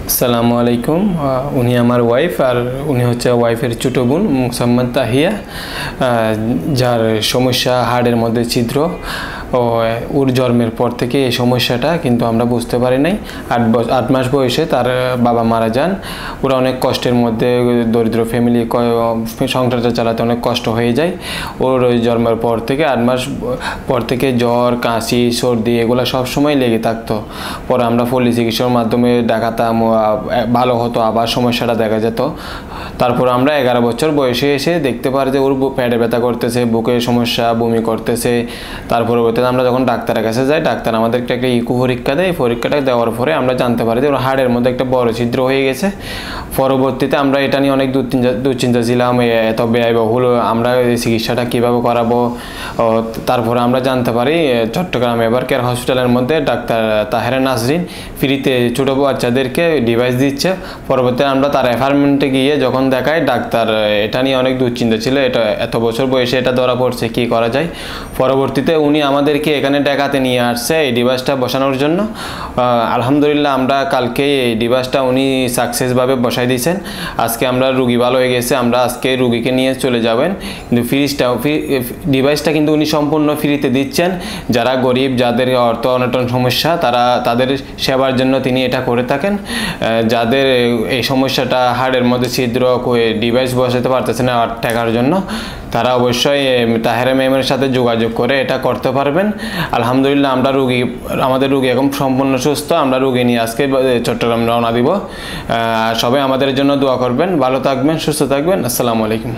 আসসালামু আলাইকুম। উনি আমার ওয়াইফ, আর উনি হচ্ছে ওয়াইফের ছোটো বোন মুসাম্মদ তাহিয়া, যার সমস্যা হাড়ের মধ্যে ছিদ্র। ওর জন্মের পর থেকে এই সমস্যাটা কিন্তু আমরা বুঝতে পারি নাই। 8 মাস বয়সে তার বাবা মারা যান। ওরা অনেক কষ্টের মধ্যে, দরিদ্র ফ্যামিলি, সংসারটা চালাতে অনেক কষ্ট হয়ে যায়। ওর জন্মের পর থেকে 8 মাস পর থেকে জ্বর, কাশি, সর্দি এগুলো সবসময় লেগে থাকতো। পরে আমরা পল্লী চিকিৎসার মাধ্যমে দেখাতাম, ভালো হতো, আবার সমস্যাটা দেখা যেত। তারপর আমরা 11 বছর বয়সে এসে দেখতে পারি যে ওর পেটে ব্যথা করতেছে, বুকের সমস্যা, বমি করতেছে। তারপর আমরা যখন ডাক্তারের কাছে যাই, ডাক্তার আমাদেরকে একটা ইকো পরীক্ষা দেয়। পরীক্ষাটা দেওয়ার পরে আমরা জানতে পারি যে ওর হাড়ের মধ্যে একটা বড় ছিদ্র হয়ে গেছে। পরবর্তীতে আমরা এটা নিয়ে অনেক দুশ্চিন্তা ছিলাম, এত ব্যয়বহুল, আমরা এই চিকিৎসাটা কীভাবে করাবো। তারপরে আমরা জানতে পারি চট্টগ্রাম এভার কেয়ার হসপিটালের মধ্যে ডাক্তার তাহেরা নাসরিন ফ্রিতে ছোটো বাচ্চাদেরকে ডিভাইস দিচ্ছে। পরবর্তীতে আমরা তার অ্যাপার্টমেন্টে গিয়ে যখন দেখাই, ডাক্তার এটা নিয়ে অনেক দুশ্চিন্তা ছিল, এটা এত বছর বয়সে এটা ধরা পড়ছে, কী করা যায়। পরবর্তীতে উনি আমাদেরকে এখানে দেখাতে নিয়ে আসছে এই ডিভাইসটা বসানোর জন্য। আলহামদুলিল্লাহ আমরা কালকে এই ডিভাইসটা উনি সাকসেসভাবে বসাই দিয়েছেন। আজকে আমরা রুগী ভালো হয়ে গেছে, আমরা আজকে রুগীকে নিয়ে চলে যাবেন। কিন্তু ডিভাইসটা কিন্তু উনি সম্পূর্ণ ফ্রিতে দিচ্ছেন। যারা গরিব, যাদের অর্থ অনটন সমস্যা, তাদের সেবার জন্য তিনি এটা করে থাকেন। যাদের এই সমস্যাটা হাড়ের মধ্যে ছিদ্র, ডিভাইস বসাতে পারতেছে না টাকার জন্য, তারা অবশ্যই তাহেরা ম্যামের সাথে যোগাযোগ করে এটা করতে পারবেন। আলহামদুলিল্লাহ আমাদের রুগী এখন সম্পূর্ণ সুস্থ। আমরা রুগী নিয়ে আজকে চট্টগ্রাম রওনা দিব। সবাই আমাদের জন্য দোয়া করবেন। ভালো থাকবেন, সুস্থ থাকবেন। আসসালামু আলাইকুম।